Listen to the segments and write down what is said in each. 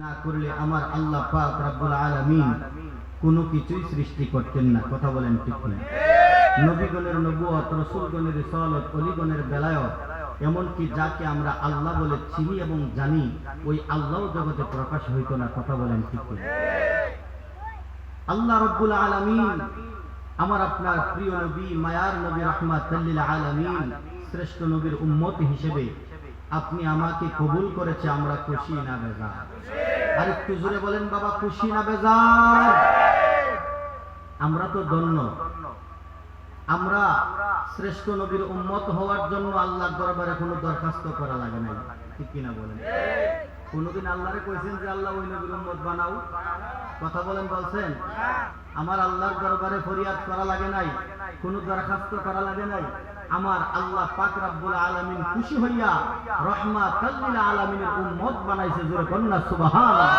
না করলে আমার আল্লাহ পাক রব্বুল আলামিন কোনো কিছুই সৃষ্টি করতেন না। কথা বলেন ঠিক না? নবীগণের নবুয়ত, রাসূলগণের রিসালাত, ওলিগণের বেলায়ত, এমনকি যাকে আমরা আল্লাহ বলে চিনি এবং জানি, ওই আল্লাহও জগতে প্রকাশ হইতো না। কথা বলেন ঠিক না? আল্লাহ রব্বুল আলামিন আমার আপনার প্রিয় নবী, মায়ার নবী, রাহমাতুল লিল আলামিন, শ্রেষ্ঠ নবীর উম্মত হিসেবে আপনি আমাকে কবুল করেছে। আমরা খুশি না বেজার? আর একটু জোরে বলেন বাবা, খুশি না বেজার? আমরা তো ধন্য। আমরা শ্রেষ্ঠ নবীর উম্মত হওয়ার জন্য আল্লাহর দরবারে কোনো দরখাস্ত করা লাগে নাই, ঠিক কিনা বলেন? কোনদিন আল্লাহরে কইছেন যে আল্লাহ ওই নবীর উম্মত বানাও? কথা বলেন, বলছেন? আমার আল্লাহর দরবারে ফরিয়াদ করা লাগে নাই, কোনো দরখাস্ত করা লাগে নাই। আমার আল্লাহ পাক রব্বুল আলামিন খুশি হইয়া রাহমাতুল লিল আলামিনের উম্মত বানাইছে। জোরে বলেন না সুবহানাল্লাহ।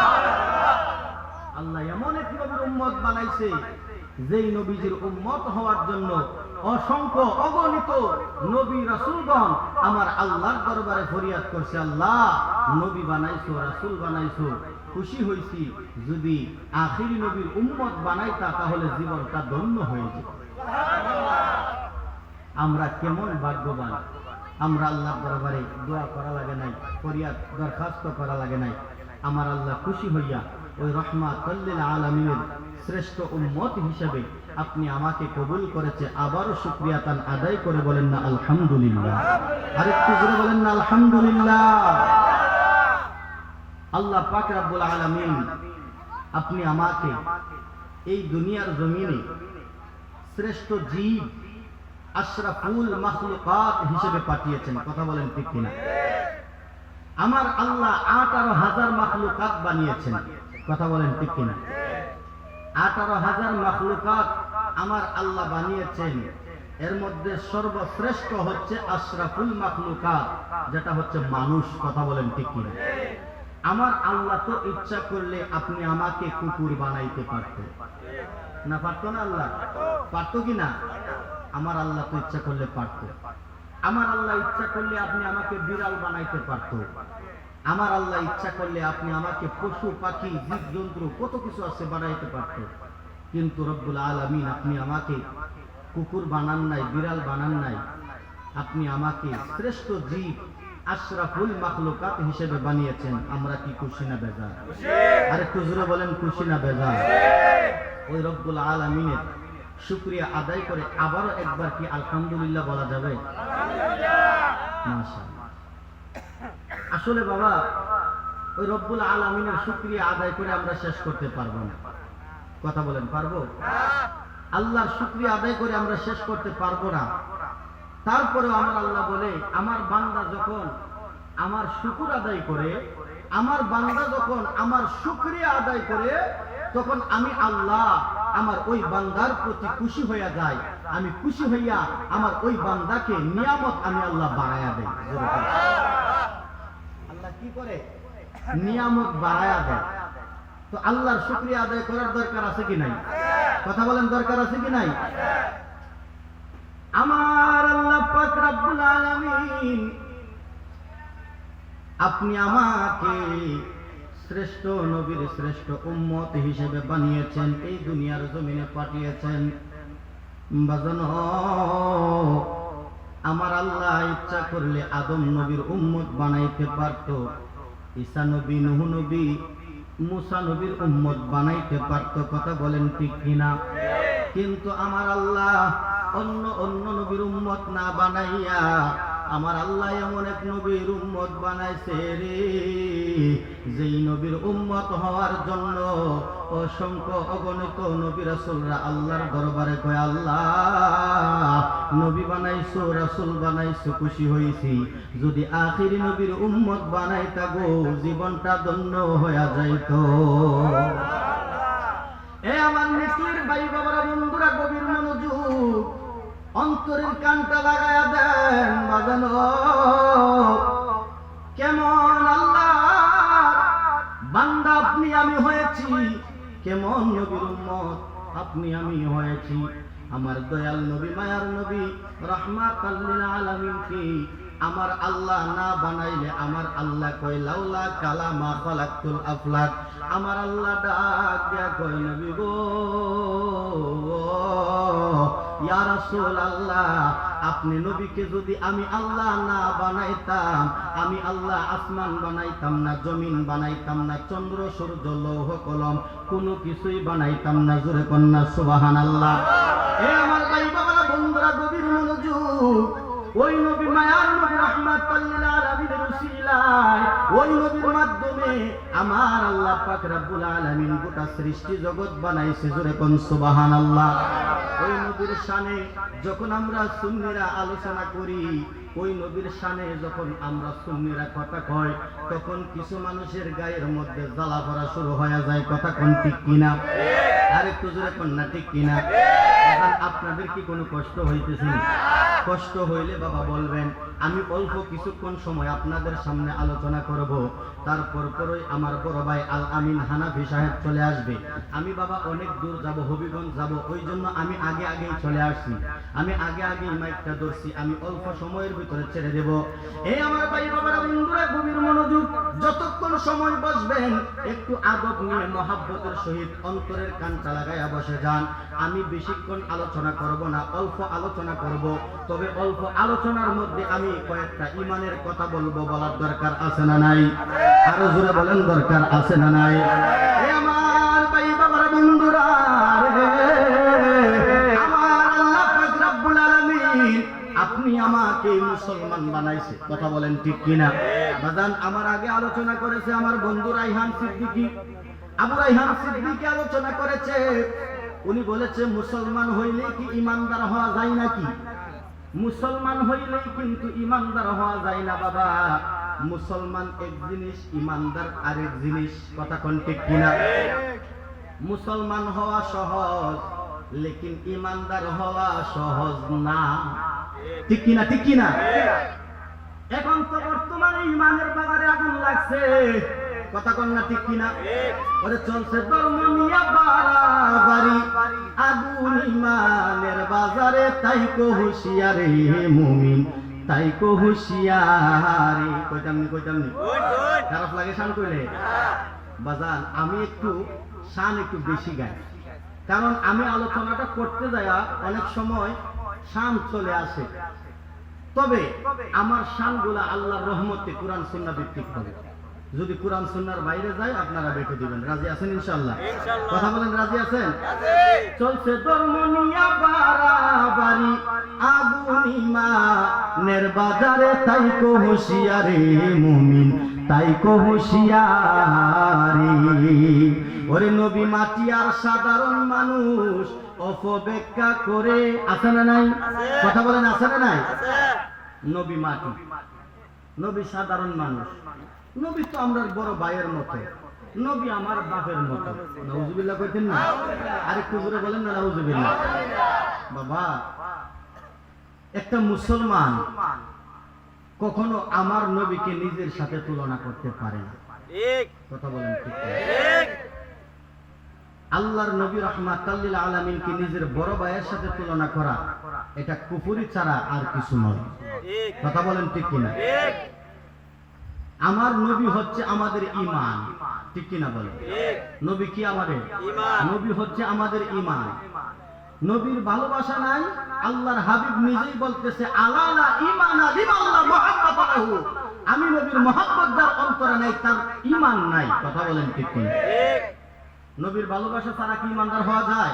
আল্লাহ এমন এক নবীর উম্মত বানাইছে যেই নবীজির উম্মত হওয়ার জন্য অসংখ্য অগণিত নবী রাসূলগণ আমার আল্লাহর দরবারে ফরিয়াদ করছে, আল্লাহ নবী বানাইছো, রাসূল বানাইছো, খুশি হইছি, যদি আখিরি নবীর উম্মত বানাইতা তাহলে জীবনটা ধন্য হয়ে যেত। আমরা কেমন ভাগ্যবান! আমরা আল্লাহর দরবারে দোয়া করা লাগে নাই, ফরিয়াদ দরখাস্ত করা লাগে নাই। আমার আল্লাহ খুশি হইয়া ওই রাহমাতুল লিল আলামিনের শ্রেষ্ঠ উম্মত হিসেবে আপনি আমাকে কবুল করেছে। আবারও শুকরিয়া তান আদায় করে বলেন না আলহামদুলিল্লাহ। আরেকটু জোরে বলেন না আলহামদুলিল্লাহ। আল্লাহ পাক রব্বুল আলামিন আপনি আমাকে এই দুনিয়ার জমিনে শ্রেষ্ঠ জীব, আশরাফুল মাখলুকাত হিসেবে পাঠিয়েছেন। কথা বলেন ঠিক কিনা? আমার আল্লাহ 18,000 মাখলুকাত বানিয়েছেন। কথা বলেন ঠিক কিনা? 18,000 মাখলুকাত আমার আল্লাহ বানিয়েছেন। এর মধ্যে সর্বশ্রেষ্ঠ হচ্ছে আশরাফুল মাখলুকাত, যেটা হচ্ছে মানুষ। কথা বলেন ঠিক কিনা? আমার আল্লাহ তো ইচ্ছা করলে আপনি আমাকে কুকুর বানাইতে পারত না? পারতো না? আল্লাহ পারতো কিনা? আমার আল্লাহ তো ইচ্ছা করলে পারত। আমার আল্লাহ ইচ্ছা করলে আপনি আমাকে বিড়াল বানাইতে পারত। আমার আল্লাহ ইচ্ছা করলে আপনি আমাকে পশু পাখি জীবজন্তু কত কিছু আছে বানাইতে পারত। কিন্তু রব্বুল আলামিন আপনি আমাকে কুকুর বানান নাই, বিড়াল বানান নাই। আপনি আমাকে শ্রেষ্ঠ জীব, আশরাফুল মাখলুকাত হিসেবে বানিয়েছেন। আমরা কি খুশি না বেজার? আর একটু জোরে বলেন, খুশি না বেজার? ওই রব্বুল আলামিনের শুকরিয়া আদায় করে আবারও একবার কি আলহামদুলিল্লাহ বলা যাবে? মাশাআল্লাহ। আসলে বাবা, ওই রব্বুল আলামিনের শুকরিয়া আদায় করে আমরা শেষ করতে পারবো না। কথা বলেন, পারবো? আল্লাহর শুকরিয়া আদায় করে আমরা শেষ করতে পারবো না। তারপরেও আমার আল্লাহ বলে, আমার বান্দা যখন আমার শুকর আদায় করে, আমার বান্দা যখন আমার শুকরিয়া আদায় করে, তখন আমি আল্লাহ আমার ওই বান্দার প্রতি খুশি হইয়া যায়। আমি খুশি হইয়া আমার ওই বান্দাকে নিয়ামত আমি আল্লাহ বাড়ায়া দেয়। আল্লাহ কি করে? নিয়ামত বাড়ায়া দেয়। তো আল্লাহর শুকরিয়া আদায় করার দরকার আছে কি নাই? কথা বলেন, দরকার আছে কি নাই? আমার আল্লাহ পাক রব্বুল আলামিন আপনি আমাকে শ্রেষ্ঠ নবীর শ্রেষ্ঠ উম্মত হিসেবে বানিয়েছেন, এই দুনিয়ার জমিনে পাঠিয়েছেন। বাজানো, আমার আল্লাহ ইচ্ছা করলে আদম নবীর উম্মত বানাইতে পারত, ঈসা নবী, নূহ নবী, মুসা নবীর উম্মত বানাইতে পারত। কথা বলেন ঠিক কিনা? কিন্তু আমার আল্লাহ অন্য অন্য নবীর উম্মত না বানাইয়া আমার আল্লাহ এমন এক নবীর উম্মত বানাইছে রে, যেই নবীর উম্মত হওয়ার জন্য অসংখ্য অগণিত নবী রাসূলরা আল্লাহর দরবারে কয়, আল্লাহ নবী বানাইছো, রাসূল বানাইছো, খুশি হইছি। যদি আখিরি নবীর উম্মত বানাইতা গো, জীবনটা ধন্য হয়ে যাইতো। এ আমার মিসলির ভাই বাবারা, বন্ধুরা, গভীর মনোযোগ, অন্তরের কানটা লাগায়া দেন। বাজানো, কেমন আল্লাহ বান্দা আপনি আমি হয়েছি, কেমন নবীর উম্মত আপনি আমি হয়েছি। আমার দয়াল নবী, মায়ার নবী, রাহমাতুল লিল আলামিনকে আমার আল্লাহ না বানাইলে আমার আল্লাহ কয় লাউলা কালামা খালাকতুল আফলাক। আমার আল্লাহ ডাক দিয়া কয় নবী গো ইয়া রাসূলুল্লাহ, আপনি নবীকে যদি আমি আল্লাহ না বানাইতাম, আমি আল্লাহ আসমান বানাইতাম না, জমিন বানাইতাম না, চন্দ্র সূর্য লৌহ কলম কোনো কিছুই বানাইতাম না। জোরে কন্যা সুবহানাল্লাহ। এ আমার ভাই বাবারা, বন্ধুরা, গভীর মনোযোগ। ওই নবী মায়ার নবী রাহমাতুল লিল আলামিনের উসিলায়, ওই নবীর মাধ্যমে আমার আল্লাহ পাক রব্বুল আলামিন গোটা সৃষ্টি জগৎ বানাইছে। জোরে কোন সুবহানাল্লাহ। ওই নবীর শানে যখন আমরা সুন্নিরা আলোচনা করি, ওই নবীর শানে যখন আমরা সুন্নিরা কথা কয়, তখন কিছু মানুষের গায়ের মধ্যে জ্বালা পড়া শুরু হয়ে যায়। কথা কোন ঠিক কিনা? আরেকটু জোরে কোন না ঠিক কিনা? আপনাদের কি কোনো কষ্ট হইতেছে? কষ্ট হইলে বাবা বলবেন, আমি অল্প কিছুক্ষণ সময় আপনাদের সামনে আলোচনা করব, তারপর পরই আমার বড় ভাই আল আমিন হানাফি সাহেব চলে আসবে। আমি বাবা অনেক দূর যাব, হবিগঞ্জ যাব, ওই জন্য আমি আগেই চলে আসছি। আমি আগেই মাইকটা ধরছি, আমি অল্প সময়ের ভিতরে ছেড়ে দেব। এই আমার ভাই বাবারা, বন্ধুরা, গভীর মনোযোগ। যতক্ষণ সময় বসবেন একটু আদব নিয়ে মহাব্বতের সহিত অন্তরের কানটা লাগাইয়া বসে যান। আমি বেশিক্ষণ আলোচনা করব না, অল্প আলোচনা করব। তবে অল্প আলোচনার মধ্যে আমি কয়েকটা ইমানের কথা বলবো। বলার দরকার আছে না নাই? আরো জোরে বলেন, দরকার আছে না নাই? আমার ভাই বাবারা, বন্ধুরা, আমার আল্লাহ পাক রব্বুল আলামিন আপনি আমাকে মুসলমান বানাইছে। কথা বলেন ঠিক কিনা? বাজান, আমার আগে আলোচনা করেছে আমার বন্ধু রাইহান সিদ্দিকী, আবু রাইহান সিদ্দিকী আলোচনা করেছে। উনি বলেছে মুসলমান হইলে কি ইমানদার হওয়া যায় নাকি? মুসলমান হইলেই কিন্তু ইমানদার হওয়া যায় না বাবা। মুসলমান এক জিনিস, ইমানদার আরেক জিনিস। কথা কোন ঠিক কিনা? মুসলমান হওয়া সহজ, লেকিন ইমানদার হওয়া সহজ না। ঠিক কিনা? ঠিক কিনা? এখন তো বর্তমানে ইমানের বাজারে আগুন লাগছে। কথা কন না ঠিক কিনা? ওরে চলছে ধর্ম নিয়া বাড়াবাড়ি, আগুন ইমানের বাজারে। তাই কো হুঁশিয়ারে মুমিন, তাই কো হুঁশিয়ারে। কইতামনি খারাপ লাগে শান কইলে? বাজান, আমি একটু শান একটু বেশি গাই, কারণ আমি আলোচনাটা করতে যাইয়া অনেক সময় শান চলে আসে। তবে আমার শানগুলা আল্লাহর রহমতে কোরআন সুন্নাহ ভিত্তিক হবে। যদি কোরআন সুন্নাহর বাইরে যায় আপনারা বেঁটে দিবেন। রাজি আছেন ইনশাআল্লাহ? কথা বলেন, রাজি আছেন? চলছে ধর্ম নিয়া বাড়াবাড়ি, আগুন ইমানের বাজারে। তাই কো হুঁশিয়ারে মুমিন, তাই কো হুঁশিয়ারে। ওরে নবী মাটি আর সাধারণ মানুষ অপব্যাখ্যা করে। আছে না নাই? কথা বলেন, আছে না নাই? নবী মাটি, নবী সাধারণ মানুষ। নবী তো আমরা বড় ভাইয়ের মতো, নবী আমার বাপের মতো। নাউজুবিল্লাহ কইতেন না? আরেকটু জোরে বলেন না নাউজুবিল্লাহ। বাবা, একটা মুসলমান কখনো আমার নবীকে নিজের সাথে তুলনা করতে পারে না। কথা বলেন ঠিক? আল্লাহর নবী রাহমাতুল লিল আলামিনকে নিজের বড় ভাইয়ের সাথে তুলনা করা, এটা কুফরি ছাড়া আর কিছু নয়। কথা বলেন ঠিক কিনা? আমার নবী হচ্ছে আমাদের ঈমান। ঠিক কিনা বলেন? নবী কি আমাদের ঈমান? নবী হচ্ছে আমাদের ঈমান। নবীর ভালোবাসা নাই। আল্লাহর হাবিব নিজেই বলতেছে, আলালা ঈমানা লিমাল্লাহ মুহাব্বাতাহু। আমি নবীর মহব্বত যার অন্তরে নাই, তার ঈমান নাই। কথা বলেন ঠিক কিনা? নবীর ভালোবাসা ছাড়া কি ইমানদার হওয়া যায়?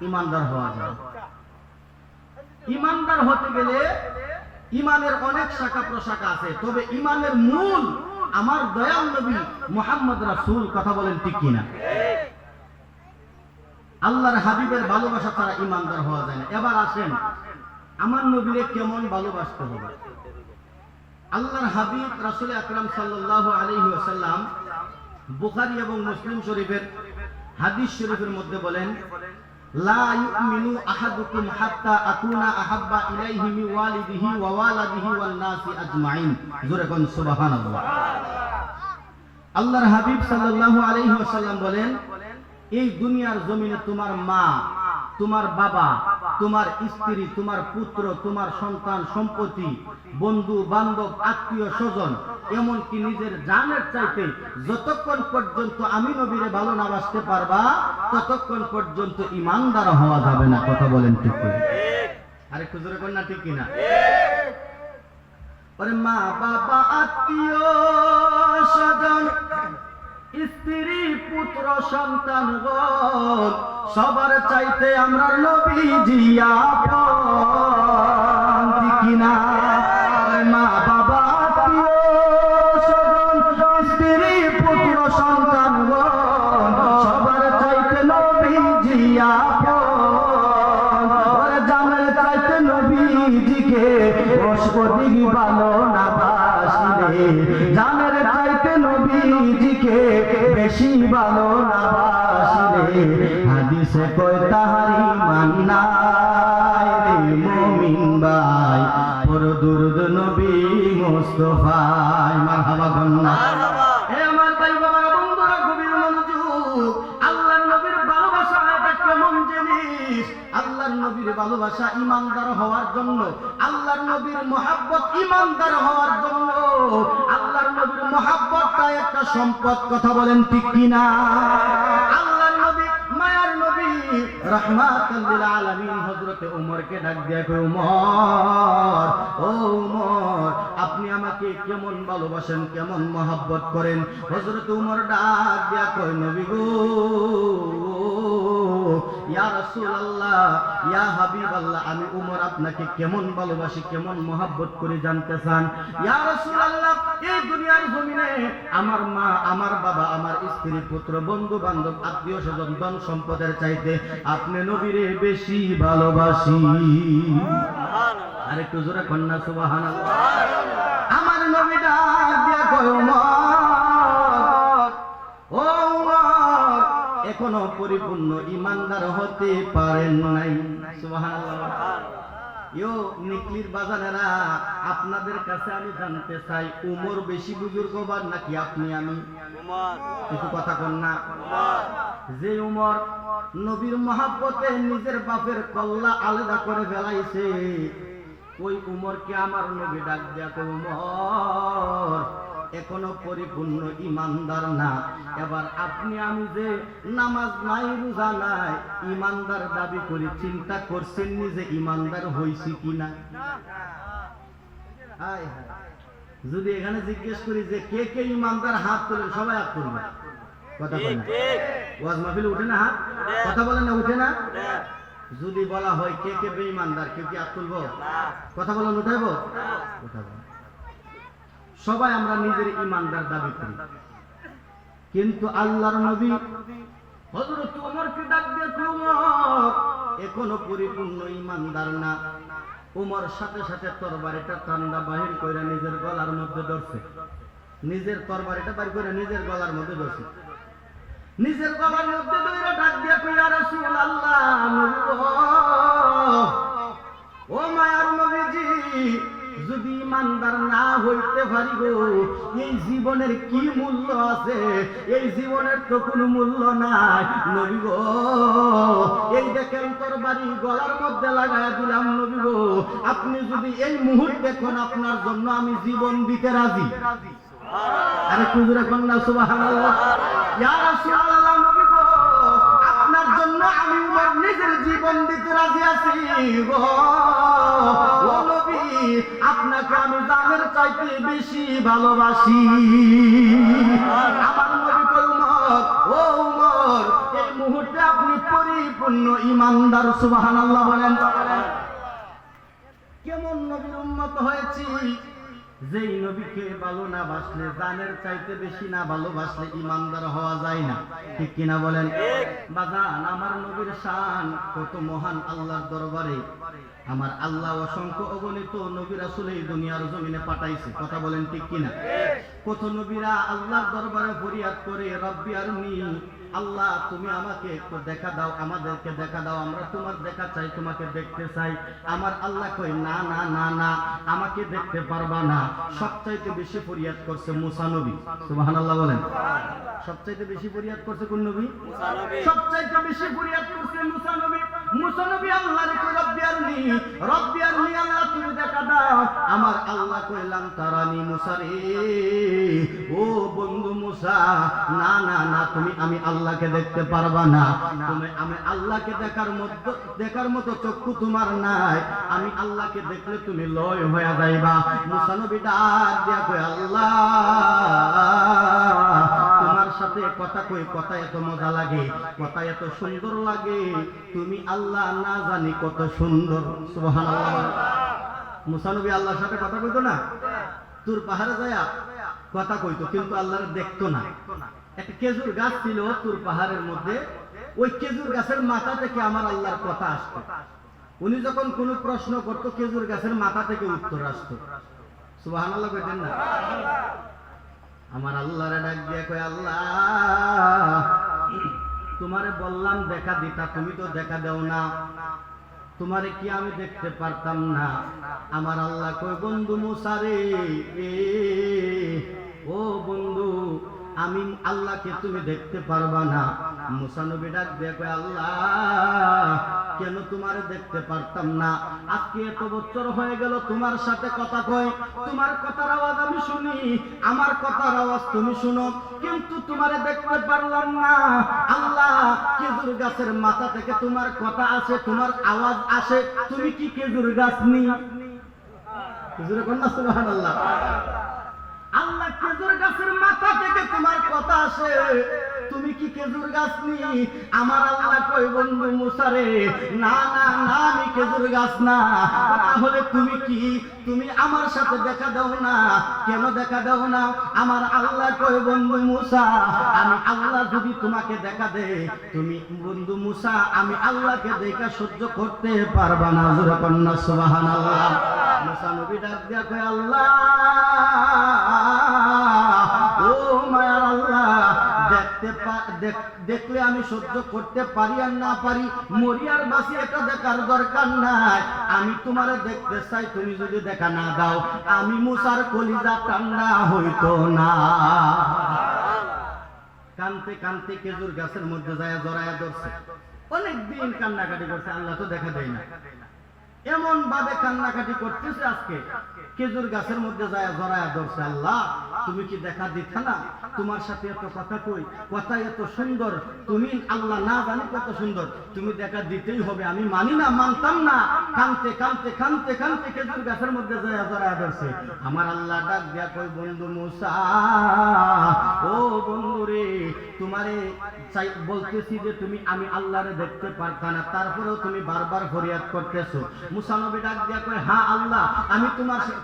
ইমানদার হওয়া যায়। ইমানদার হতে গেলে ইমানের অনেক শাখা প্রশাখা আছে, তবে ইমানের মূল আমার দয়াল নবী মুহাম্মদ রাসূল। কথা বলেন ঠিক কিনা? আল্লাহর হাবিবের ভালোবাসা ছাড়া ইমানদার হওয়া যায় না। এবার আসেন, আমার নবীরে কেমন ভালোবাসতে হবে? আল্লাহর হাবিব রাসূল আকরাম সাল্লাল্লাহু আলাইহি ওয়াসাল্লাম বুখারী এবং মুসলিম শরীফের হাদিস শরীফের মধ্যে বলেন, লা ইউমিনু আহাদুকুম হাত্তা আকুনা আহাব্বা ইলাইহি মিন ওয়ালিদিহি ওয়া ওয়ালাদিহি ওয়ান নাসি আজমাইন। জোরে কোন সুবহানাল্লাহ। আল্লাহর হাবিব সাল্লাল্লাহু আলাইহি ওয়াসাল্লাম বলেন, এই দুনিয়ার জমিনে তোমার মা, তোমার বাবা, তোমার স্ত্রী, তোমার পুত্র, তোমার সন্তান সম্পত্তি, বন্ধু বান্ধব, আত্মীয় স্বজন, এমনকি নিজের জানের চাইতে যতক্ষণ পর্যন্ত আমি নবীরে ভালো না বাসতে পারবা ততক্ষণ পর্যন্ত ইমানদার হওয়া যাবে না। কথা বলেন ঠিক কিনা? আরে খুজুরে কোন না ঠিক কিনা? ওরে মা বাবা আত্মীয় স্বজন স্ত্রী পুত্র সন্তান সবার চাইতে আমরা নবীজি আপন, ঠিক কিনা? মা বাবা আত্মীয় স্বজন স্ত্রী পুত্র সন্তান সবার চাইতে নবীজি আপন, জানের চাইতে নবীজিকে অধিক ভালো না বাসিলে, জানের চাইতে নবীজিকে বেশি ভালো না বাসিলে, হাদিসে কয় তাহারি মান্নাই রে মুমিন ভাই, পর দুরুদ নবী মুস্তাফায়। মারহাবা গন্না। হে আমার ভাই বাবা বন্ধুরা, গভীর মনোযোগ। আল্লাহর নবীর ভালোবাসা এটা কেমন জিনিস? আল্লাহর নবীর ভালোবাসা ইমানদার হওয়ার জন্য, আল্লাহর নবীর মহব্বত ইমানদার হওয়ার জন্য। আল্লাহর নবীর মহব্বতটা একটা সম্পদ। কথা বলেন ঠিক কিনা? আল্লাহর নবী মায়ার নবী রাহমাতুল লিল আলামিন হযরতে ওমরকে ডাক দিয়া কয়, ওমর, ও ওমর, আপনি আমাকে কেমন ভালোবাসেন, কেমন মহব্বত করেন? হযরতে ওমর ডাক দিয়া কয়, নবী গো, ইয়া রাসূলুল্লাহ, ইয়া হাবিবাল্লাহ, আমি ওমর আপনাকে কেমন ভালোবাসি, কেমন মহব্বত করে জানতে চান? ইয়া রাসূলুল্লাহ, এই দুনিয়ার জমিনে আমার মা, আমার বাবা, আমার স্ত্রী, পুত্র, বন্ধু বান্ধব, আত্মীয় স্বজন, ধন সম্পদের চাইতে আপনি নবীরে বেশি ভালোবাসি। আরেকটু জোরে কন্যা সুবহানাল্লাহ। আমার নবী ডাক দিয়া কয়, ওমর, ও ওমর, এখনো পরিপূর্ণ ইমানদার হতে পারেন নাই। সুবহানাল্লাহ। ইয়ো নিকলির বাজানেরা, আপনাদের কাছে আমি জানতে চাই, উমর বেশি বুজুর্গবান নাকি আপনি আমি? কিছু কথা কন না। যে উমর নবীর মহব্বতে নিজের বাপের কল্লা আলাদা করে ফেলাইছে, ওই উমরকে আমার নবী ডাক দিয়া কয়, উমর এখনো পরিপূর্ণ ইমানদার না। এবার আপনি আমি যে নামাজ নাই, রোজা নাই, ইমানদার দাবি করি, চিন্তা করছেন নিজে ইমানদার হইছি কিনা? যদি এখানে জিজ্ঞেস করি যে কে কে ইমানদার, হাত তোলেন, সবাই হাত তুলবে। কথা বলেন, ওয়াজ মাহফিলে উঠে না হাত? কথা বলেন না, উঠে না? যদি বলা হয় কে কে বেঈমানদার, কেউ কি হাত তুলবো? কথা বলেন, উঠাইবো? উঠাবো। সবাই আমরা নিজের ইমানদার দাবি করি, কিন্তু আল্লাহর নবী হযরত ওমরকে ডাক দিয়ে ওমর এখনো পরিপূর্ণ ইমানদার না। ওমর সাথে সাথে তরবারিটা ঠান্ডা বাহির করে নিজের গলার মধ্যে ধরছে, নিজের তরবারিটা বাহির করে নিজের গলার মধ্যে ধরছে, নিজের গলার মধ্যে ধরে ডাক দিয়ে কই, ইয়া রাসূলুল্লাহ, নবী গো, ও মায়ার নবীজি, যদি ইমানদার না হইতে পারি গো, এই জীবনের কি মূল্য আছে? এই জীবনের তো কোনো মূল্য নাই নবী গো। এই দেখেন তরবারি গলার মধ্যে লাগায়া দিলাম নবী গো, আপনি যদি এই মুহূর্তে কোন আপনার জন্য আমি জীবন দিতে রাজি। আরে কুজুরে কন্যা সুবহানাল্লাহ। ইয়া রাসূলুল্লাহ, নবী গো, আপনার জন্য আমি উমর নিজের জীবন দিতে রাজি আছি গো। ও নবী, আপনাকে আমি জানের চাইতে বেশি ভালোবাসি। আমার নবী কয়, উমর, ও উমর, এই মুহূর্তে আপনি পরিপূর্ণ ইমানদার। সুবহানাল্লাহ বলেন। কেমন নবীর উম্মত হয়েছি? যেই নবীকে ভালো না বাসলে, জানের চাইতে বেশি না ভালোবাসলে ইমানদার হওয়া যায় না, ঠিক কিনা বলেন? বাজান, আমার নবীর শান কত মহান আল্লাহর দরবারে। আমার আল্লাহ অসংখ্য অগণিত নবী রাসূল এই দুনিয়ার জমিনে পাঠাইছে, কথা বলেন ঠিক কিনা? কত নবীরা আল্লাহর দরবারে ফরিয়াদ করে, রব্বি আরনি, আল্লাহ তুমি আমাকে একটু দেখা দাও, আমাদেরকে দেখা দাও, আমরা তোমার দেখা চাই, তোমাকে দেখতে চাই। আমার আল্লাহ কই না না না না, আমাকে দেখতে পারবা না। সবচাইতে বেশি ফরিয়াদ করছে মুসা নবী, সুবহানাল্লাহ বলেন। সবচাইতে বেশি ফরিয়াদ করছে কোন নবী? মুসা নবী। সবচাইতে বেশি ফরিয়াদ করছে মুসা নবী। মুসা নবী আল্লাহরে কই রব্বি আরনি, রব্বি আরনি, আল্লাহ তুমি দেখা দাও। আমার আল্লাহ কইলাম তারানি মুসা রে, ও বন্ধু মুসা, না না না, তুমি আমি আল্লাহকে দেখতে পারবা না। তুমি আমি আল্লাহকে দেখার মতো চক্ষু তোমার নাই। আমি আল্লাহকে দেখলে তুমি লয় হয়ে যাইবা। মুসা নবী ডাক দিয়া কই আল্লাহ তোমার সাথে কথা কই, কথা এত মজা লাগে, কথা এত সুন্দর লাগে, তুমি আল্লাহ না জানি কত সুন্দর। সুবহানাল্লাহ। মুসা নবী আল্লাহর সাথে কথা কইতো না, তুর পাহাড়ে যায় কথা কইতো, কিন্তু আল্লাহর দেখতো না। একটা খেজুর গাছ ছিল তুর পাহাড়ের মধ্যে, ওই খেজুর গাছের মাথা থেকে আমার আল্লাহর কথা আসতো। উনি যখন কোন প্রশ্ন করতো, খেজুর গাছের মাথা থেকে উত্তর আসতো। সুবহানাল্লাহ কইতেন না? আমার আল্লাহরে ডাক দিয়ে কয় আল্লাহ তোমারে বললাম দেখা দিতা, তুমি তো দেখা দাও না, তোমারে কি আমি দেখতে পারতাম না? আমার আল্লাহ কয় বন্ধু মুসা রে, ও বন্ধু, আমি আল্লাহকে তুমি দেখতে পারবা না। মুসা নবী ডাক দিয়ে কয় আল্লাহ কেন তোমারে দেখতে পারতাম না? আজকে এত বছর হয়ে গেল তোমার সাথে কথা কই, তোমার কথার আওয়াজ আমি শুনি, আমার কথার আওয়াজ তুমি শুনো, কিন্তু তোমারে দেখতে পারলাম না। আল্লাহ খেজুর গাছের মাথা থেকে তোমার কথা আসে, তোমার আওয়াজ আসে, তুমি কি খেজুর গাছ নি? খেজুরে কন্যা সুবহানাল্লাহ। আল্লাহ খেজুর গাছের মাথা থেকে তোমার কথা আসে, তুমি কি খেজুর গাছ নি? আমার আল্লাহ কই বন্ধু মুসা রে, না না না, আমি খেজুর গাছ না। তাহলে তুমি কি? তুমি আমার সাথে দেখা দাও না, কেন দেখা দাও না? আমার আল্লাহ কই বন্ধু মুসা, আমি আল্লাহ যদি তোমাকে দেখা দে, তুমি বন্ধু মুসা আমি আল্লাহকে দেখা সহ্য করতে পারবা না। জোরে কন্যা সুবহানাল্লাহ। মুসা নবী ডাক দিয়া কয় আল্লাহ, ও মায়ার আল্লাহ, দেখলে আমি সহ্য করতে পারি আর না পারি, মরিয়ার বাসি এটা দেখার দরকার নাই। আমি তোমারে দেখতে চাই, তুমি যদি দেখা না দাও, আমি মুসার কলিজা ঠান্ডা হইতো না। কানতে কানতে খেজুর গাছের মধ্যে যায় জড়ায়া ধরছে, অনেকদিন কান্নাকাটি করছে, আল্লাহ তো দেখা দেয় না। এমন ভাবে কান্নাকাটি করতেছে, আজকে খেজুর গাছের মধ্যে যায় জড়ায়া ধরছে, আল্লাহ তুমি কি দেখা দিতা না? তোমার সাথে এত কথা কই, কথা এত সুন্দর, তুমি আল্লাহ না জানি কত সুন্দর, তুমি দেখা দিতেই হবে, আমি মানি না, মানতাম না। কানতে কানতে কানতে কানতে খেজুর গাছের মধ্যে যায় জড়ায়া ধরছে। আমার আল্লাহ ডাক দিয়া কই বন্ধু মুসা, ও বন্ধু রে, তোমারে বলতেছি যে তুমি আমি আল্লাহরে দেখতে পারতা না, তারপরেও তুমি বারবার ফরিয়াদ করতেছো। মুসা নবী ডাক দিয়া কয় হ্যাঁ আল্লাহ, আমি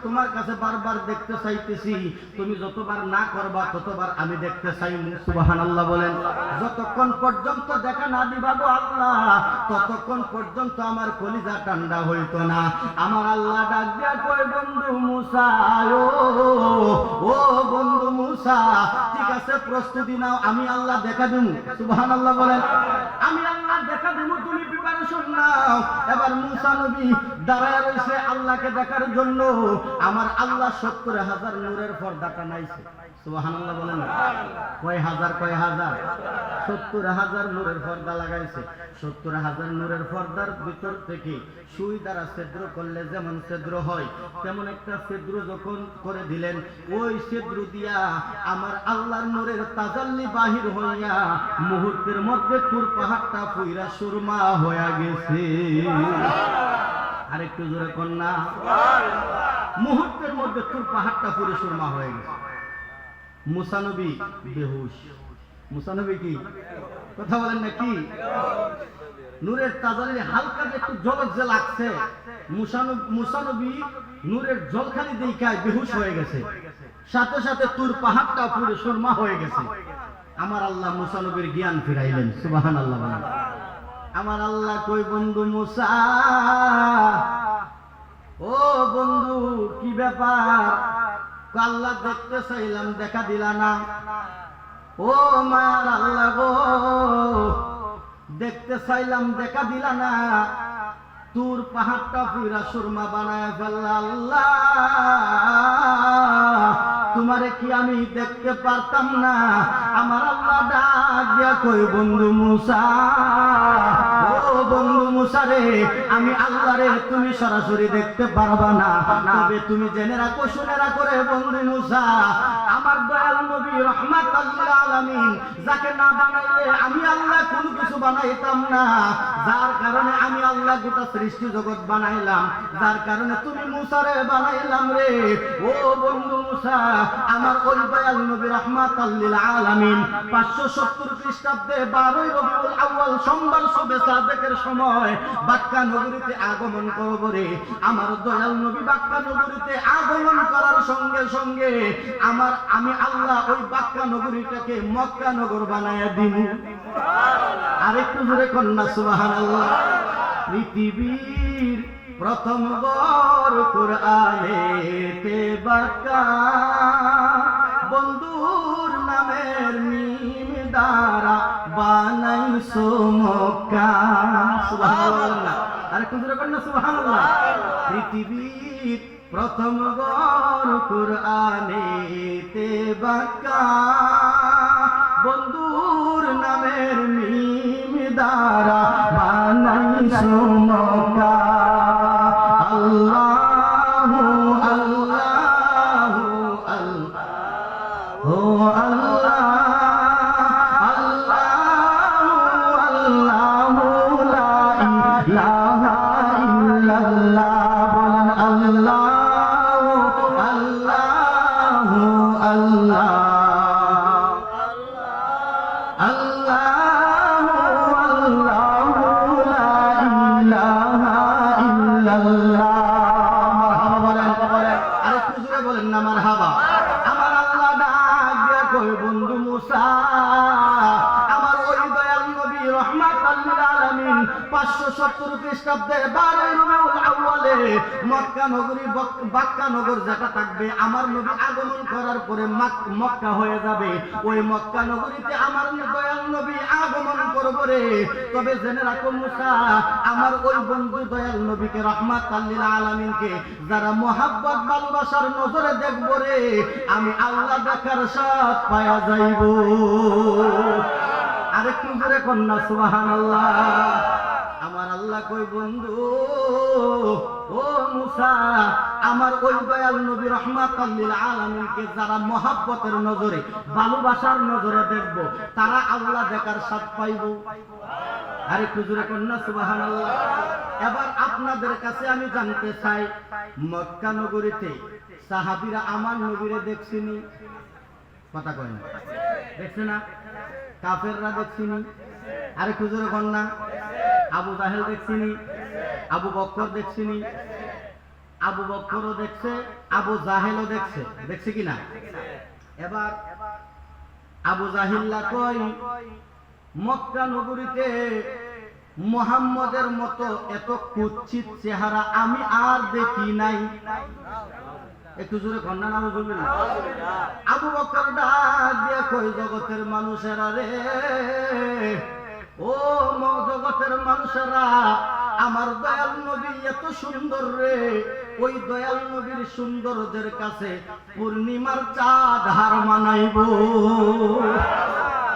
তোমার কাছে বারবার দেখতে চাইতেছি, তুমি যতবার না করবা ততবার আমি দেখতে চাই। সুবহানাল্লাহ বলেন। যতক্ষণ পর্যন্ত দেখা না দিবা গো আল্লাহ, ততক্ষণ পর্যন্ত আমার কলিজা ঠান্ডা হইতো না। আমার আল্লাহ ডাক দিয়া কয় বন্ধু মুসা, ও বন্ধু মুসা, ঠিক আছে প্রস্তুতি নাও, আমি আল্লাহ দেখা দেবো। সুবহানাল্লাহ বলেন। আমি আল্লাহ দেখা দেবো, তুমি প্রিপারেশন নাও। এবার মুসা নবী দাঁড়ায় রয়েছে আল্লাহকে দেখার জন্য। আমার আল্লাহ 70,000 নূরের পর্দা টানাইছে। সুবহানাল্লাহ বলেন। কয় হাজার 70,000 নূরের পর্দা লাগাইছে। 70,000 নূরের পর্দার ভিতর থেকে সুই দ্বারা ছিদ্র করলে যেমন ছিদ্র হয়, তেমন একটা ছিদ্র যখন করে দিলেন, ওই ছিদ্র দিয়া আমার আল্লাহর নূরের তাজাল্লি বাহির হইয়া মুহূর্তের মধ্যে তুর পাহাড়টা পুইরা সুরমা হয়ে গেছে। আরেকটু জোরে কন্যা। মুহূর্তের মধ্যে তুর পাহাড়টা পুরো সুরমা হয়ে গেছে। মুসা নবী বেহুশ। মুসা নবী কি কথা বলেন না কি? নূরের তাজাল্লি হালকা একটু ঝলক যে লাগছে, মুসা নবী নূরের জলখানি দেখায় বেহুশ হয়ে গেছে। সাথে সাথে তুর পাহাড়টা পুরো সুরমা হয়ে গেছে। আমার আল্লাহ মুসা নবীর জ্ঞান ফিরাইলেন। সুবহানাল্লাহ বলেন। আমার আল্লাহ কই বন্ধু মুসা, ও বন্ধু কি ব্যাপার, আল্লাহ দেখতে চাইলাম দেখা দিলা না। ও মায়ার আল্লাহ গো, দেখতে চাইলাম দেখা দিলা না, তুর পাহাড়টা পুরা সুরমা বানায় ফেললা। আল্লাহ তোমারে কি আমি দেখতে পারতাম না? আমার আল্লাহ ডাক দিয়া কই, বন্ধু মুসা, ও বন্ধু মুসা রে, আমি আল্লাহ রে তুমি সরাসরি দেখতে পারবা না, তবে তুমি জেনে রাখো, শুনে রাখো রে বন্ধু মুসা, আমার দয়াল নবী রাহমাতুল লিল আলামিন, যাকে না বানাইলে আমি আল্লাহ কোনো কিছু বানাইতাম না, যার কারণে আমি আল্লাহ গোটা সৃষ্টি জগৎ বানাইলাম, যার কারণে তুমি মুসারে বানাইলাম রে। ও বন্ধু মুসা, আমার ওই দয়াল নবী রাহমাতুল লিল আলামিন 570 খ্রিস্টাব্দে 12 রবিউল আউয়াল সোমবার শবে সাদেকের সময় বাক্কা নগরীতে আগমন করব রে। আমার দয়াল নবী বাক্কা নগরীতে আগমন করার সঙ্গে সঙ্গে আমি আল্লাহ ওই বাক্কা নগরীটাকে মক্কা নগর বানায়া দিব। আরেকটু জোরে কন্যা সুবহানাল্লাহ। পৃথিবীর প্রথম বর কোরআনেতে বাক্কা, বন্ধুর নামের মিম দ্বারা বানাইছো মক্কা। সুবহানাল্লাহ। আরেকটু জোরে কন্যা সুবহানাল্লাহ। পৃথিবীর প্রথম বর কোরআনেতে বাক্কা, বন্ধুর নামের মিম দ্বারা বানাইছো মক্কা। আল্লাহু আল্লাহু আল্লাহু আল্লাহ আল্লাহু আল্লাহু লা ইলাহা ইল্লাল্লাহ। বলেন আল্লাহু আল্লাহু আল্লাহ বন্ধু মুসা, আমার ওই দয়াল নবী রাহমাতুল লিল আলামিন 570 খ্রিস্টাব্দে 12 রবিউল আউয়ালে মক্কা নগরী বাক্কা নগর যেটা থাকবে, আমার নবী আগমন করার পরে মক্কা হয়ে যাবে। ওই মক্কা নগরীতে আমার দয়াল নবী আগমন করবে রে। তবে জেনে রাখো মুসা, আমার ওই বন্ধু দয়াল নবীকে রাহমাতুল লিল আলামিনকে যারা মোহাব্বত ভালোবাসার নজরে দেখব রে, আমি আল্লাহ দেখার স্বাদ পায়া যাইব। আরেকটু জোরে কন্যা সুবহানাল্লাহ। আমার আল্লাহ কই, বন্ধু ও মুসা, আমার ওই দয়াল নবী রাহমাতুল লিল আলামিনকে যারা মোহাব্বতের নজরে ভালোবাসার নজরে দেখব, তারা আল্লাহ দেখার স্বাদ পাইব। আরেকটু জোরে কন্যা সুবহানাল্লাহ। এবার আপনাদের কাছে আমি জানতে চাই, মক্কা নগরীতে সাহাবীরা আমার নবীরে দেখছিনি? কথা কয় না, দেখছে না? কাফেররা দেখছিনি? আরেকটু জোরে কন্যা। আবু জাহেল দেখছিনি? আবু বকর দেখছিনি? আবু বকরও দেখছে, আবু জাহেলও দেখছে, দেখছে কিনা? এবার আবু জাহিল্লা কয়, মক্কা নগরীতে মুহাম্মদের মতো এত কুৎসিত চেহারা আমি আর দেখি নাই। একটু জোরে কন্যা নাউজুবিল্লাহ। আবু বকর ডাক দিয়ে কই, জগতের মানুষেরা রে, ও জগতের মানুষেরা, আমার দয়াল নবী এত সুন্দর রে, ওই দয়াল নবীর সৌন্দর্যের কাছে পূর্ণিমার চাঁদ হার মানাইব।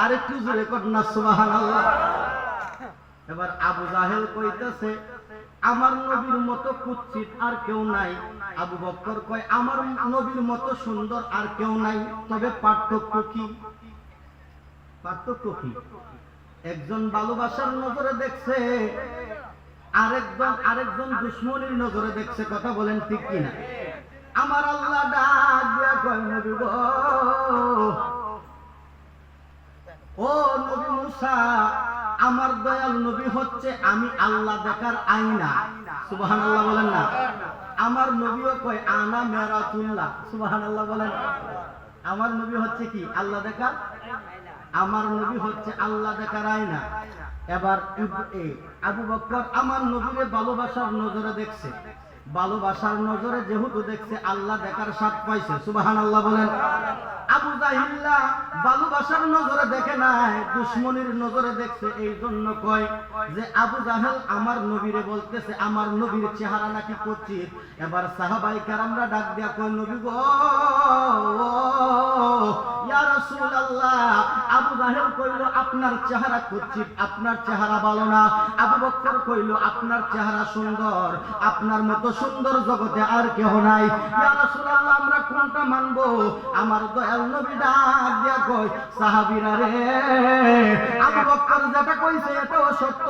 আরেকটু জোরে কন্যা সুবহানাল্লাহ। এবার আবু জাহেল কইতেছে, আমার নবীর মতো কুৎসিত আর কেউ নাই। আবু বকর কয়, আমার নবীর মতো সুন্দর আর কেউ নাই। তবে পার্থক্য কি? পার্থক্য কি? একজন ভালোবাসার নজরে দেখছে, আরেকজন দুশ্মনীর নজরে দেখছে। কথা বলেন ঠিক কিনা? আমার আল্লাহ ডাক দিয়া কয়, নবী গো, ও নবী মুসা, আমার দয়াল নবী হচ্ছে আমি আল্লাহ দেখার আয়না। সুবহানাল্লাহ বলেন না? আমার নবীও কয়, আনা মেরাতুল্লাহ। সুবহানাল্লাহ বলেন। আমার নবী হচ্ছে কি? আল্লাহ দেখার, আমার নবী হচ্ছে আল্লাহ দেখার আয়না। এবার আবু বকর আমার নবীরে ভালোবাসার নজরে দেখছে, ভালোবাসার নজরে যেহেতু দেখছে আল্লাহ দেখার স্বাদ পাইছে, সুবহানাল্লাহ বলেন। আবু জাহিল্লা ভালোবাসার নজরে দেখে নাই, দুশ্মনির নজরে দেখছে। এই জন্য কয় যে আবু জাহেল আমার নবীরে বলতেছে আমার নবীর চেহারা নাকি কুৎসিত। এবার সাহাবায়ে কেরামরা ডাক দিয়া কয় নবী গো ইয়া রাসূলুল্লাহ, আবু জাহেল কইল আপনার চেহারা কুৎসিত, আপনার চেহারা ভালো না। আবু বকর কইল আপনার চেহারা সুন্দর, আপনার মতো সুন্দর জগতে আর কেহ নাই। ইয়া রাসূলুল্লাহ আমরা কোনটা মানবো? আমার দয়াল নবী ডাক দিয়া কয় সাহাবীরা রে, আবু বকর যেটা কইছে এটাও সত্য,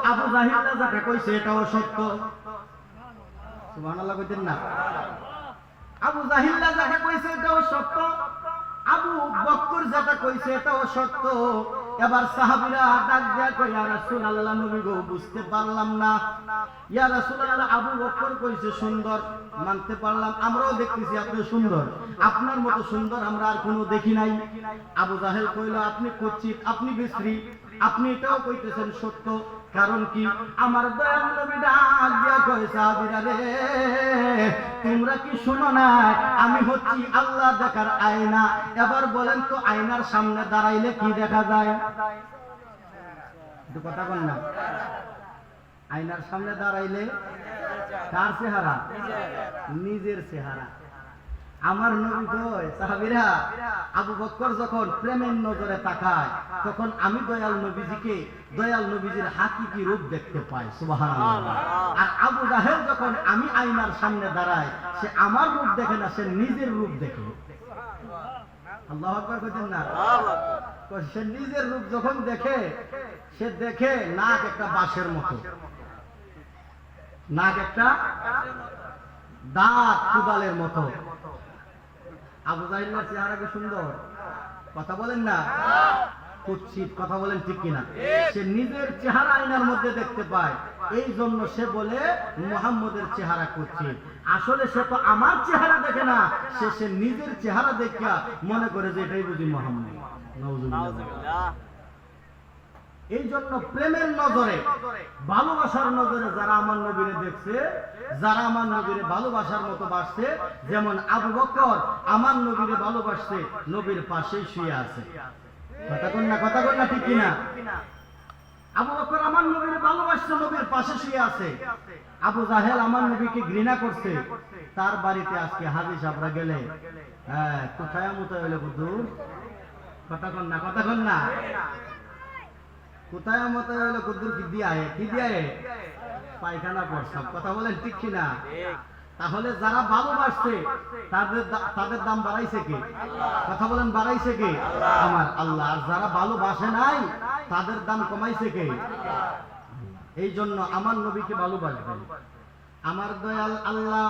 আবু জাহিল যেটা কইছে এটাও সত্য। সুবহানাল্লাহ কইতেন না? আবু জাহিল যেটা কইছে এটাও সত্য, আবু বকর যেটা কইছে এটাও সত্য। এবার সাহাবীরা ডাক দিয়া কয় ইয়া রাসূলুল্লাহ নবী গো বুঝতে পারলাম না। ইয়া রাসূলুল্লাহ আবু বকর কইছে সুন্দর, মানতে পারলাম, আমরাও দেখতেছি আপনি সুন্দর, আপনার মতো সুন্দর আমরা আর কোনো দেখি নাই। আবু জাহেল কইল আপনি কুৎসিত, আপনি বিশ্রী, আপনি এটাও কইতেছেন সত্য। কারণ কি? আমার দয়াল নবী ডাক দিয়া কয় সাহাবীরা রে, তোমরা কি শোনো না আমি হচ্ছি আল্লাহ দেখার আয়না। এবার বলেন তো আয়নার সামনে দাঁড়াইলে কি দেখা যায়? একটু কথা বল না। আয়নার সামনে দাঁড়াইলে কার চেহারা? নিজের চেহারা। আমার নবী কয় সাহাবীরা আবু বকর যখন প্রেমের নজরে তাকায় তখন আমি দয়াল নবীজিকে, দয়াল নবীজির হাকিকি রূপ দেখতে পাই, সুবহানাল্লাহ। আর আবু জাহেল যখন আমি আয়নার সামনে দাঁড়াই সে আমার রূপ দেখে না, সে নিজের রূপ দেখে। আল্লাহু আকবার কইতেন না? সে নিজের রূপ যখন দেখে, সে দেখে নাক একটা বাঁশের মতো, নাক একটা দাঁত কুদালের মতো। আবু জাহিলের চেহারা কি সুন্দর? কথা বলেন না? কুৎসিত, কথা বলেন ঠিক কিনা? সে নিজের চেহারা আয়নার মধ্যে দেখতে পায়, এই জন্য সে বলে মুহাম্মদের চেহারা কুৎসিত। আসলে সে তো আমার চেহারা দেখে না, সে নিজের চেহারা দেখা মনে করে যে এটাই বুঝি মুহাম্মদ। নাউজুবিল্লাহ। এই জন্য প্রেমের নজরে, ভালোবাসার নজরে যারা আমার নবীরে দেখছে, যারা আমার নবীরে ভালোবাসার মতো বাসছে, যেমন আবু বকর আমার নবীরে ভালোবাসছে, নবীর পাশেই শুয়ে আছে। কথা কন না, কথা কন না ঠিক কিনা? আবু বকর আমার নবীরে ভালোবাসছে, নবীর পাশে শুয়ে আছে। আবু জাহেল আমার নবীকে ঘৃণা করছে, তার বাড়িতে আজকে হাজি সাহেবরা গেলে কোথায় মতো হইলো হুজুর? কথা কন না, কথা কন না। কোথায় মতো হইলো কুদ্দুর? কি দিয়া কি দিয়া পায়খানা প্রস্রাব। কথা বলেন ঠিক কিনা? তাহলে যারা ভালোবাসছে তাদের দাম বাড়াইছে কে? কথা বলেন বাড়াইছে কে? আমার আল্লাহ। আর যারা ভালোবাসে নাই তাদের দাম কমাইছে কে? এই জন্য আমার নবীকে ভালোবাসবেন। আমার দয়াল আল্লাহ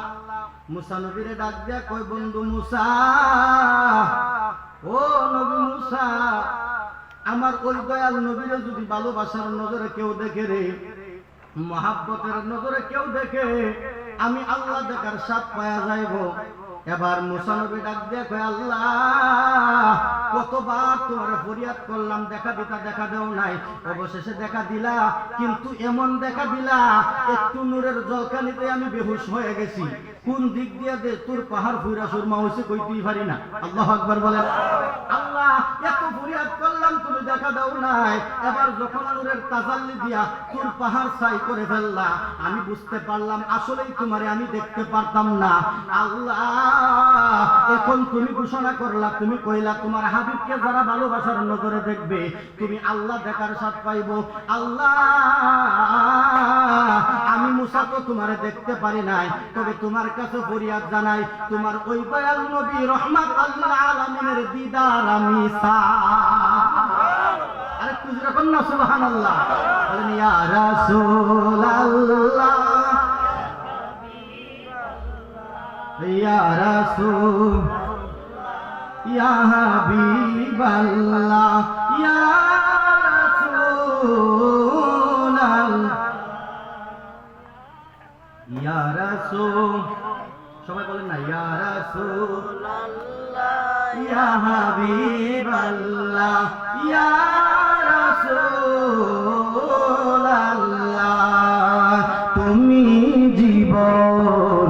মুসা নবীরে ডাক দিয়া কয় বন্ধু মুসা, ও নবী মুসা, আমার ওই দয়াল নবীরে যদি ভালোবাসার নজরে কেউ দেখে রে, মহাব্বতের নজরে কেউ দেখে, আমি আল্লাহ দেখার স্বাদ পাওয়া যাইব। এবার মুসা নবী ডাক দিয়ে কয় আল্লাহ কতবার তোমার ফরিয়াদ করলাম, দেখা দিতা, দেখা দেও নাই, অবশেষে দেখা দিলা, কিন্তু এমন দেখা দিলা একটু নূরের জলকানিতে আমি বেহুশ হয়ে গেছি। কোন দিক দিয়ে দে তোর পাহাড় ফুইরা সুরমা হইছে কইতেই পারি না। আল্লাহু আকবার বলেন। আল্লাহ এত ফরিয়াদ করলাম তুমি দেখা দাও নাই, এবার যখন নূরের তাজাল্লি দিয়া তোর পাহাড় ছাই করে ফেললা, আমি বুঝতে পারলাম আসলেই তোমারে আমি দেখতে পারতাম না। আল্লাহ এখন তুমি ঘোষণা করলা, তুমি কইলা তোমার হাবিবকে যারা ভালোবাসার নজরে দেখবে তুমি আল্লাহ দেখার স্বাদ পাইব। আল্লাহ আমি মুসা তো তোমারে দেখতে পারি নাই, তবে তোমার কাছে ফরিয়াদ জানাই, তোমার ওই দয়াল নবী রাহমাতুল লিল আলামিনের দিদার আমি চাই। আরে তুই যখন না সুবহানাল্লাহ বলেন ইয়া রাসূলুল্লাহ, ইয়া রাসূল, ইয়া হাবিবাল্লাহ, ইয়া রাসূলাল্লাহ, ইয়া রাসূল। সবাই বলেন না ইয়া রাসূলুল্লাহ, ইয়া হাবিবাল্লাহ, ইয়া রাসূলাল্লাহ, তুমি জীবন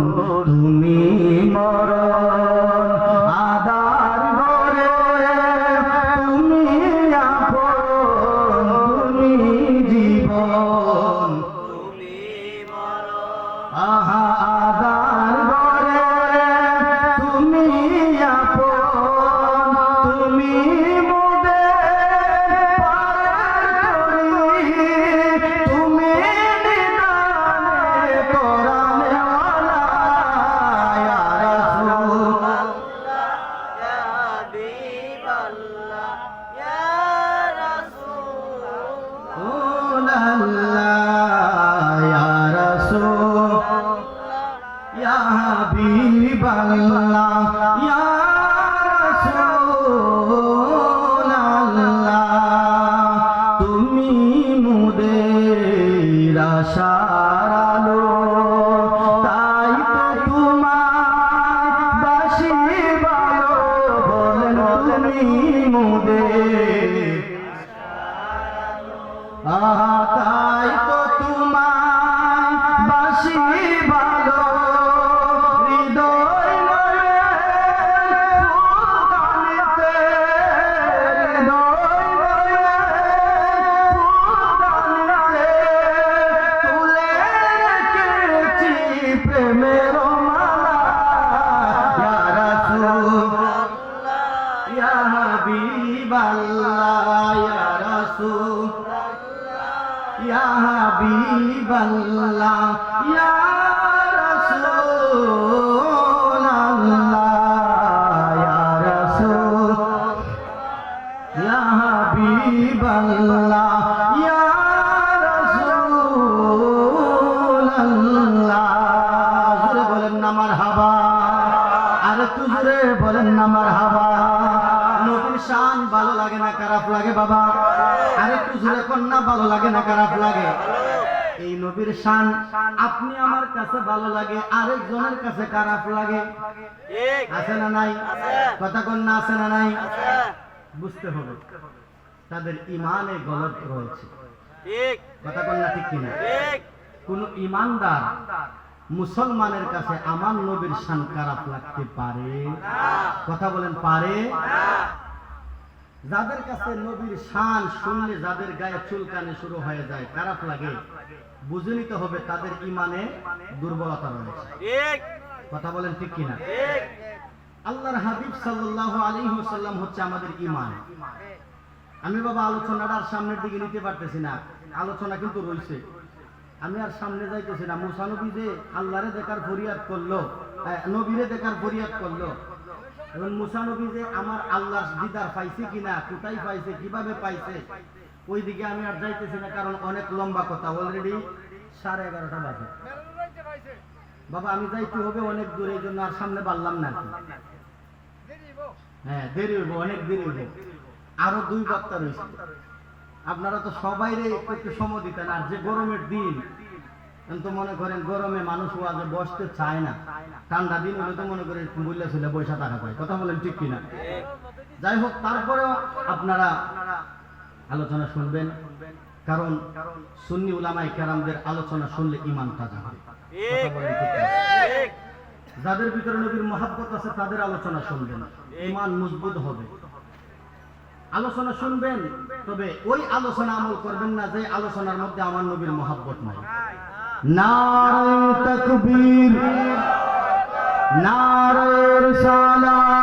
আশার আলো, তাই তো তোমায় বাসি ভালো, বলেন তুমি মোদের তাই তো তোমায় বাসি ভালো, হৃদয় নয়ে ফুলদানিতে, হৃদয় নয়ে ফুলদানিতে তুলে রেখেছি প্রেমের মালা। ইয়া রাসূল ইয়া হাবিবাল্লাহ, ইয়া রাসূল ইয়া হাবিবাল্লাহ, ইয়া রাসূলাল্লাহ, ইয়া রাসূল ইয়া হাবিবাল্লাহ, ইয়া রাসূলাল্লাহ। জোরে বলেন না মারহাবা, আর একটু জোরে বলেন না মারহাবা। নবীর শান ভালো লাগে না খারাপ লাগে বাবা? আরেকটু জোরে কন্যা ভালো লাগে না খারাপ লাগে? এই নবীর শান আপনি আমার কাছে ভালো লাগে, আরেকজনের কাছে খারাপ লাগে, আছে না নাই? কথা কন্যা আছে না নাই? বুঝতে হবে তাদের ইমানে গলত রয়েছে, কথা কন্যা ঠিক কিনা? কোন ইমানদার মুসলমানের কাছে আমার নবীর শান খারাপ লাগতে পারে? কথা বলেন পারে? যাদের কাছে নবীর শান শুনলে যাদের গায়ে চুলকানি শুরু হয়ে যায়, খারাপ লাগে, বুঝে নিতে হবে তাদের ইমানে দুর্বলতা রয়েছে। কথা বলেন ঠিক কিনা? আল্লাহর হাবিব সাল্লাল্লাহু আলাইহি ওয়াসাল্লাম হচ্ছে আমাদের ঈমান। আমি বাবা আলোচনাটা আর সামনের দিকে নিতে পারতেছি না, আলোচনা কিন্তু রয়েছে, আমি আর সামনে যাইতেছি না। মুসা নবী যে আল্লাহরে দেখার ফরিয়াদ করলো, নবীরে দেখার ফরিয়াদ করলো, এবং মুসা নবী যে আমার আল্লাহর দিদার পাইছে কিনা, কোথায় পাইছে, কিভাবে পাইছে, ওই দিকে আমি আর যাইতেছি না, কারণ অনেক লম্বা কথা, অলরেডি 11:30 বাজে। বাবা আমি যাইতে হবে অনেক দূরে, এই জন্য আর সামনে পারলাম না। হ্যাঁ দেরি হইব, অনেক দেরি হইব, আরো 2 বক্তা রয়েছে। আপনারা তো সবাই একটু সময় দিতেন, আর যে গরমের দিন, তো মনে করেন গরমে মানুষ ওয়াজে বসতে চায় না, ঠান্ডা দিন হলে তো মনে করেন বুঝলে ছিল পয়সা টাকা পায়, কথা বলেন ঠিক কিনা? যাই হোক, তারপরেও আপনারা আলোচনা শুনবেন, কারণ সুন্নি উলামায়ে কেরামদের আলোচনা শুনলে ঈমান তাজা হয়। কথা বলেন ঠিক কিনা? যাদের ভিতরে নবীর মহব্বত আছে তাদের আলোচনা শুনবেন, ঈমান মজবুত হবে। আলোচনা শুনবেন, তবে ওই আলোচনা আমল করবেন না যে আলোচনার মধ্যে আমার নবীর মহব্বত নাই। নারে তাকবীর, নারে রিসালাত।